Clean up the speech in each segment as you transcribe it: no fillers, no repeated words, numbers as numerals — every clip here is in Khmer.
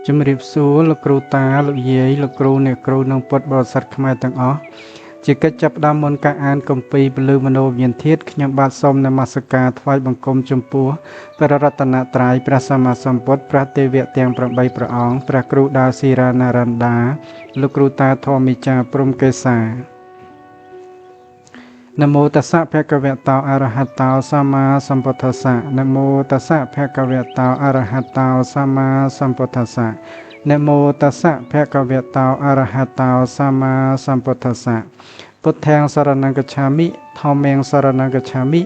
ជំរាបសួរលោកគ្រូតាលោកយាយលោកគ្រូអ្នកគ្រូនិងពុទ្ធបរិស័ទខ្មែរទាំងអស់ជាកិច្ចចាប់ផ្ដើមមុនការអានគម្ពីរពលឺមនោវិញ្ញាណធាតុខ្ញុំបាទសូមនមស្ការថ្វាយបង្គំចំពោះព្រះរតនត្រ័យព្រះសម្មាសម្ពុទ្ធព្រះទេវៈទាំង8ព្រះអង្គព្រះគ្រូដាស៊ីរាណារណ្ដាលោកគ្រូតាធម្មចារព្រំកេសានមោតស្សៈភគវតោអរហតោសម្មាសម្ពុទ្ធស្សៈនមោតស្សៈភគវតោអរហតោសម្មាសម្ពុទ្ធស្សៈនមោតស្សៈភគវតោអរហតោសម្មាសម្ពុទ្ធស្សៈពុទ្ធាងសរណង្កច្ឆាមិធម្មាងសរណង្កច្ឆាមិ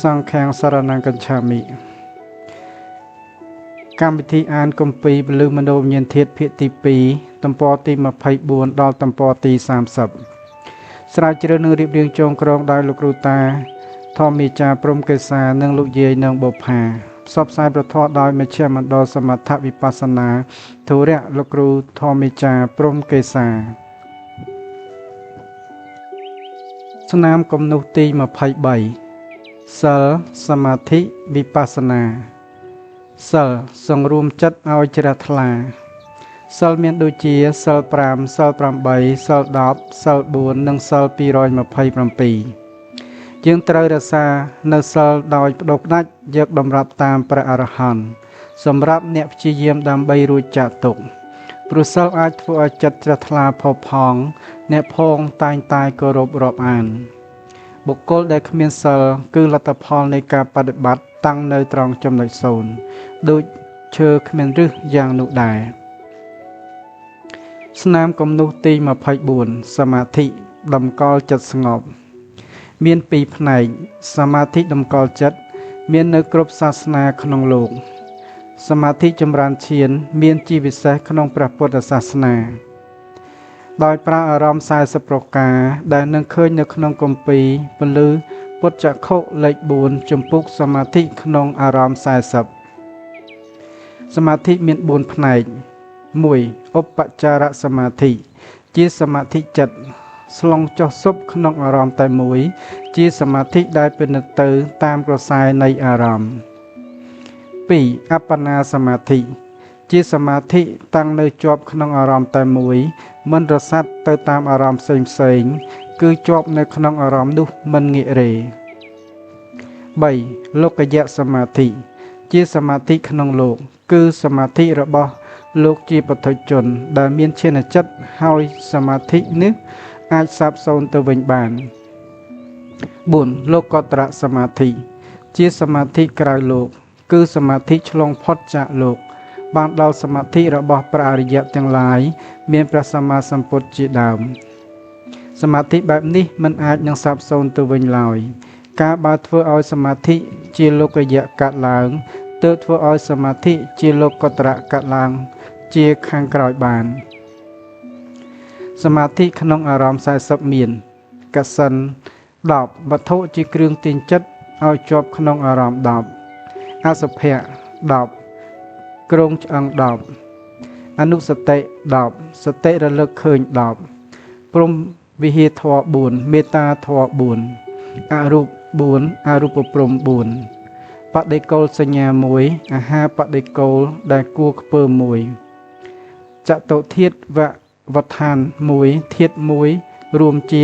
សង្ឃាងសរណង្កច្ឆាមិកម្មវិធីអានគម្ពីរពលឺមនោវិញ្ញាណធាតុភាគទី2ទំព័រទី24ដល់ទំព័រទី30ស្រាវជ្រាវនឹងរៀបរៀងចងក្រងដោយលោកគ្រូតាធម្មចារព្រំកេសានិងលោកយាយនិងបុប្ផាផ្សព្វផ្សាយប្រធមដោយមជ្ឈមណ្ឌលសមត្ថវិបស្សនាធុរៈលោកគ្រូធម្មចារព្រំកេសាស្នាមគំនុះទី23សិលសមាធិវិបស្សនាសិលសង្រួមចិត្តឲ្យជ្រះថ្លាសិលមានដូចជាសិល5សិល8សិល10សិល4និងសិល227យើងត្រូវរក្សានៅសិលដោយបដូរផ្ដាច់យកតម្រាប់តាមព្រះអរហន្តសម្រាប់អ្នកព្យាយាមដើម្បីរួចចាកទុក្ខព្រោះសិលអាចធ្វើឲ្យចិត្តជ្រះថ្លាផុសផង់អ្នកផងតែងតែគោរពរាប់អានបុគ្គលដែលគ្មានសិលគឺលទ្ធផលនៃការបដិបត្តិតាំងនៅត្រង់ចំណុច0ដូចឈើគ្មានឫសយ៉ាងនោះដែរស្នាមគំនុះទី24សមាធិតម្កល់ចិត្តស្ងប់មាន2ផ្នែកសមាធិតម្កល់ចិត្តមាននៅគ្រប់សាសនាក្នុងលោកសមាធិចម្រើនឈានមានជាពិសេសក្នុងព្រះពុទ្ធសាសនាដោយប្រើអារម្មណ៍40ប្រការដែលនឹងឃើញនៅក្នុងគម្ពីរពលឺពុទ្ធចក្ខុលេខ4ជំពូកសមាធិក្នុងអារម្មណ៍40សមាធិមាន4ផ្នែក1ឧបចារសមាធិជាសមាធិចិត្តស្លង់ចុះស៊ប់ក្នុងអារម្មណ៍តែមួយជាសមាធិដែលពិនិត្យទៅតាមក្រសែនៃអារម្មណ៍2អបណាសមាធិជាសមាធិតាំងនៅជាប់ក្នុងអារម្មណ៍តែមួយមិនរសាត់ទៅតាមអារម្មណ៍ផ្សេងៗគឺជាប់នៅក្នុងអារម្មណ៍នោះមិនងាករេ3លោកយៈសមាធិជាសមាធិក្នុងលោកគឺសមាធិរបស់លោកជាពុទ្ធជនដែលមានឈានចិត្តហើយសមាធិនេះអាចសាបសូន្យទៅវិញបាន4លោកតរសមាធិជាសមាធិក្រៅលោកគឺសមាធិឆ្លងផុតจากលោកបានដល់សមាធិរបស់ព្រះអរិយទាំងឡាយមានព្រះសម្មាសម្ពុទ្ធជាដើមសមាធិបែបនេះមិនអាចនឹងសាបសូន្យទៅវិញឡើយការបើធ្វើឲ្យសមាធិជាលោកយៈកាត់ឡើងទើបធ្វើឲ្យសមាធិជាលោកតរៈកាត់ឡើងជាខាងក្រោយបានសមាធិក្នុងអារម្មណ៍40មានកសិន10វត្ថុជាគ្រឿងទាញចិត្តឲ្យជាប់ក្នុងអារម្មណ៍10អសុភៈ10ក្រងឆ្អឹង10អនុសតិ10សតិរលឹកឃើញ10ព្រំវិហារធម៌4មេត្តាធម៌4អរូប4អរូបព្រំ4បដិកុលសញ្ញា1អាហារបដិកុលដែលគួរខ្ពើម1ចតុធាតុវដ្ឋាន1ធាតុ1រួមជា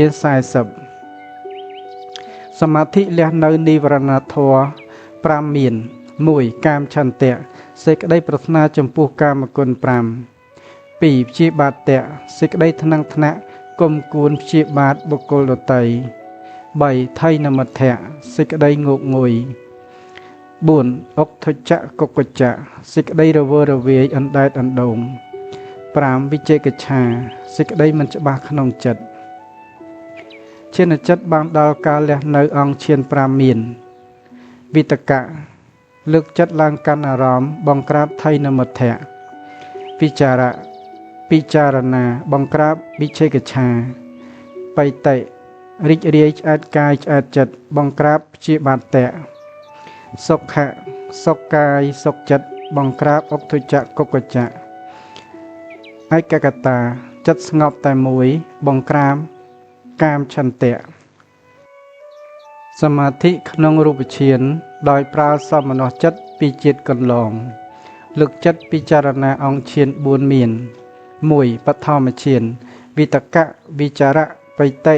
40សមាធិលះនៅនិវរណធម៌5មាន1កាមឆន្ទៈសេចក្តីប្រាថ្នាចំពោះកាមគុណ5 2ព្យាបាទៈសេចក្តីថ្នាំងថ្នាក់គុំគួនព្យាបាទបុគ្គលដទៃ3ថៃនមិទ្ធៈសេចក្តីងោកងុយ4អុកធច្ចៈកុកច្ចៈសេចក្តីរវើរវាយអណ្ដែតអណ្ដូង5វិជេកច្ឆាសេចក្តីមិនច្បាស់ក្នុងចិត្តឈានចិត្តបានដល់ការលះនៅអង្គឈាន5មានវិតកៈលើកចិត្តឡើងកាន់អារម្មណ៍បង្ក្រាបថៃនមិទ្ធៈវិចារៈពិចារណាបង្ក្រាបវិជេកច្ឆាបៃតិរីករាយឆ្អែតកាយឆ្អែតចិត្តបង្ក្រាបព្យាបាទៈសុខៈសុខកាយសុខចិត្តបង្ក្រាបអុកធច្ចៈកុកច្ចៈឯកកតាចិត្តស្ងប់តែមួយបង្ក្រាបកាមឆន្ទៈសមាធិក្នុងរូបឈានដោយប្រើសមនស្សចិត្តពីជាតិកន្លង លើកចិត្តពិចារណាអង្គឈាន4មាន1បឋមឈានវិតកៈវិចារៈបិតិ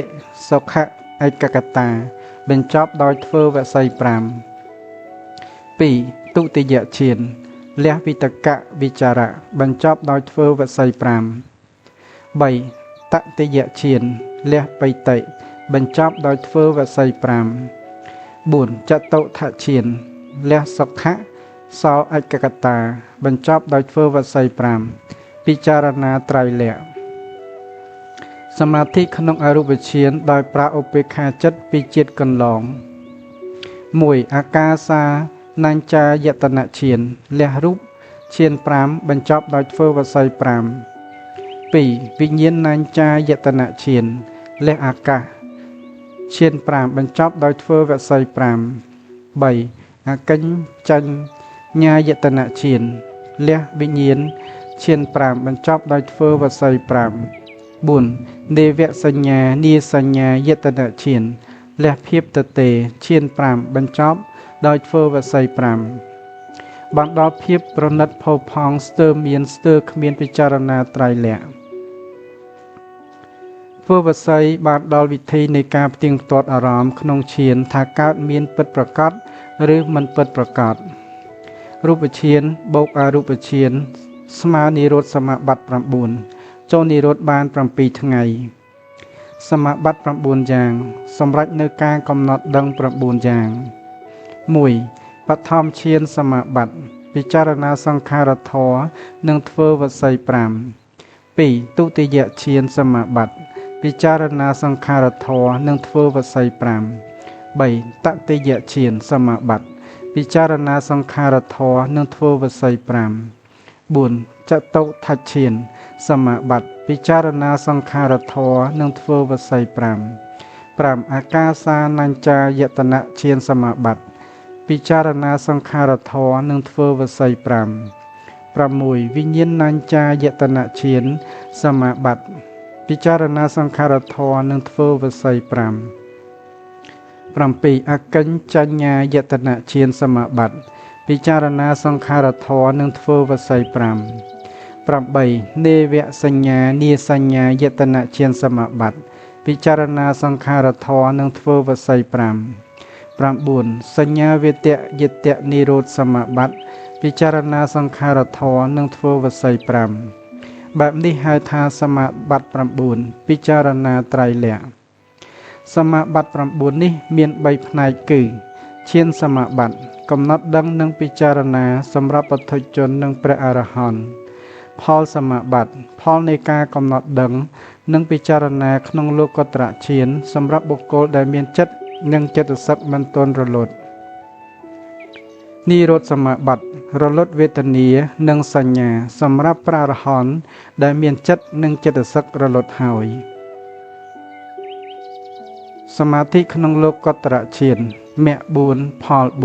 សុខៈឯកកតាបញ្ចប់ដោយធ្វើវស័យ5 2ទុតិយឈានលះវិតកៈវិចារៈបញ្ចប់ដោយធ្វើវស័យ5 3តតិយឈានលះបិតិបញ្ចប់ដោយធ្វើវស័យ5 4ចតុថឈានលះសុខៈសោឯកកតាបញ្ចប់ដោយធ្វើវស័យ5ពិចារណាត្រៃលក្ខណ៍សមាធិក្នុងអរូបឈានដោយប្រើឧបេក្ខាចិត្តពីជាតិកន្លង1អាកាសានញ្ចាយតនឈានលះរូបឈាន5បញ្ចប់ដោយធ្វើវស័យ5 2វិញ្ញាណញ្ចាយតនឈានលះអាកាសឈាន5បញ្ចប់ដោយធ្វើវស័យ5 3អកិញ្ចញ្ញាយតនឈានលះវិញ្ញាណឈាន5បញ្ចប់ដោយធ្វើវស័យ5 4នេវសញ្ញានីសញ្ញាយតនឈានលះភាពតទេឈាន5បញ្ចប់ដោយធ្វើវស័យ5បានដល់ភាពប្រណិតផោផង់ស្ទើរមានស្ទើរគ្មានពិចារណាត្រៃលក្ខណ៍ធ្វើវស័យបានដល់វិធីនៃការផ្ទៀងផ្ទាត់អារម្មណ៍ក្នុងឈានថាកើតមានពិតប្រាកដឬមិនពិតប្រាកដរូបឈានបូកអរូបឈានស្មើនិរោធសមាបត្តិ9ចូលនិរោធបាន7ថ្ងៃសមាបត្តិ9យ៉ាងសម្រាប់នៅការកំណត់ដឹង9យ៉ាង1បឋមឈានសមាបត្តិពិចារណាសង្ខារធម៌និងធ្វើវស័យ5 2ទុតិយឈានសមាបត្តិពិចារណាសង្ខារធម៌និងធ្វើវស័យ5 3តតិយឈានសមាបត្តិពិចារណាសង្ខារធម៌និងធ្វើវស័យ5 4ចតុថឈានសមាបត្តិពិចារណាសង្ខារធម៌និងធ្វើវស័យ5 5អាកាសានញ្ចាយតនឈានសមាបត្តិពិចារណាសង្ខារធម៌និងធ្វើវស័យ5 6វិញ្ញាណញ្ចាយតនឈានសមាបត្តិពិចារណាសង្ខារធម៌និងធ្វើវស័យ5 7អកិញ្ចញ្ញាយតនឈានសមាបត្តិពិចារណាសង្ខារធម៌និងធ្វើវស័យ5 8នេវសញ្ញានីសញ្ញាយតនឈានសមាបត្តិពិចារណាសង្ខារធម៌និងធ្វើវស័យ5 9សញ្ញាវេតយតនិរោធសមាបត្តិពិចារណាសង្ខារធម៌និងធ្វើវស័យ5បែបនេះហៅថាសមាបត្តិ9ពិចារណាត្រៃលក្ខណ៍សមាបត្តិ9នេះមាន3ផ្នែកគឺឈានសមាបត្តិកំណត់ដឹងនិងពិចារណាសម្រាប់ពុទ្ធជននិងព្រះអរហន្តផលសមាបត្តិផលនៃការកំណត់ដឹងនិងពិចារណាក្នុងលោកុត្តរឈានសម្រាប់បុគ្គលដែលមានចិត្តនិងចិត្តសឹកមិនទាន់រលត់និរោធសមាបត្តិរលត់វេទនានិងសញ្ញាសម្រាប់ព្រះអរហន្តដែលមានចិត្តនិងចិត្តសឹករលត់ហើយសមាធិក្នុងលោកុត្តរឈានមគ្គ4ផល4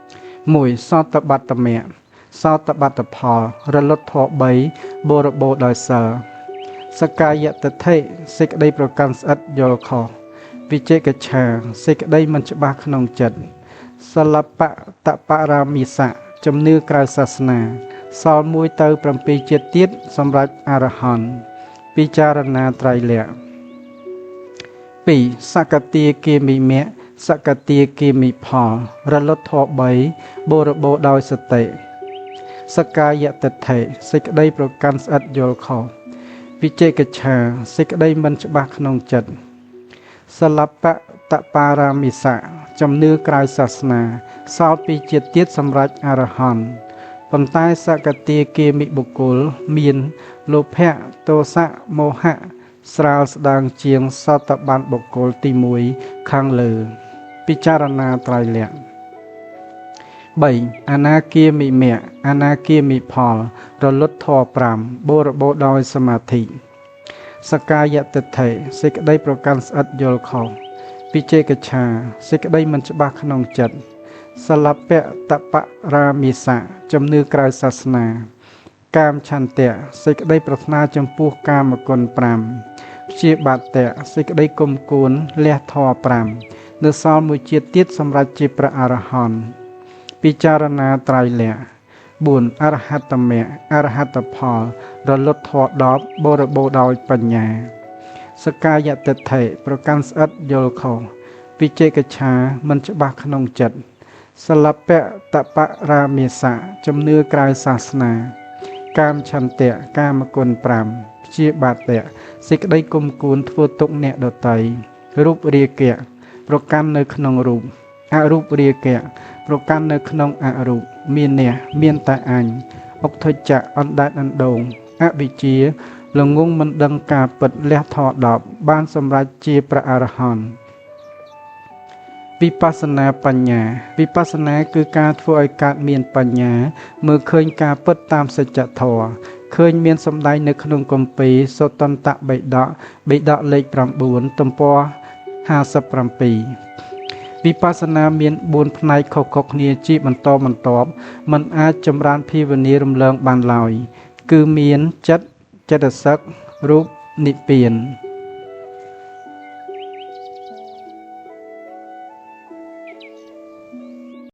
1សតបត្តមគ្គសតបត្តផលរលត់ធម៌3បរិបូរដោយសិលសកាយតិដ្ឋិសេចក្តីប្រកាន់ស្អិតយល់ខុសវិជេកច្ឆាសេចក្តីមិនច្បាស់ក្នុងចិត្តសលបតបរាមិសៈជំនឿក្រៅសាសនាសល់1ទៅ7ជាតិទៀតសម្រាប់អរហន្តពិចារណាត្រៃលក្ខណ៍2សកតាគាមិមគ្គសកតាគាមិផលរលត់ធម៌3បរិបូរដោយសតិសកាយតិដ្ឋិសេចក្តីប្រកាន់ស្អិតយល់ខុសវិជេកច្ឆាសេចក្តីមិនច្បាស់ក្នុងចិត្តសលបតបរាមិសៈជំនឿក្រៅសាសនាសល់2ជាតិទៀតសម្រាប់អរហន្តប៉ុន្តែសកតាគាមិបុគ្គលមានលោភៈទោសៈមោហៈស្រាលស្ដើងជាងសតបានបុគ្គលទី1ខាងលើពិចារណាត្រៃលក្ខណ៍3អនាគាមិមគ្គអនាគាមិផលរលត់ធម៌5បរិបូរដោយសមាធិសកាយតិដ្ឋិសេចក្តីប្រកាន់ស្អិតយល់ខុសវិជេកច្ឆាសេចក្តីមិនច្បាស់ក្នុងចិត្តសលបតបរាមិសៈជំនឿក្រៅសាសនាកាមឆន្ទៈសេចក្តីប្រាថ្នាចំពោះកាមគុណ5ព្យាបាទៈសេចក្តីគុំគួនលះធម៌5នៅសល់1ជាតិទៀតសម្រាប់ជាព្រះអរហន្តពិចារណាត្រៃលក្ខណ៍ 4. អរហត្តមគ្គអរហត្តផលរលត់ធម៌10បរិបូរណ៍ដោយបញ្ញាសកាយតិដ្ឋិប្រកាន់ស្អិតយល់ខុសវិជេកច្ឆាមិនច្បាស់ក្នុងចិត្តសលពៈតបរាមាសៈជំនឿក្រៅសាសនាកាមឆន្ទៈកាមគុណ5ព្យាបាទៈសេចក្តីគុំគួនធ្វើទុកអ្នកដតីរូបរាគៈប្រកាន់នៅក្នុងរូបអរូបរាគៈប្រកាន់នៅក្នុងអរូបមានអ្នកមានតែអញអុកធច្ចៈអណ្ដែតអណ្ដូងអវិជ្ជាល្ងងមិនដឹងការពិតលះធម៌10បានសម្រេចជាព្រះអរហន្តវិបស្សនាបញ្ញាវិបស្សនាគឺការធ្វើឲ្យកើតមានបញ្ញាមើលឃើញការពិតតាមសច្ចធម៌ឃើញមានសម្ដែងនៅក្នុងគម្ពីរសុត្តន្តបិដកបិដកលេខ9ទំព័រ57វិបស្សនាមាន4ផ្នែកខុសៗគ្នាជាបន្តបន្ទាប់មិនអាចចម្រើនភាវនារំលងបានឡើយគឺមានចិត្តចិត្តសឹករូបនិព្វាន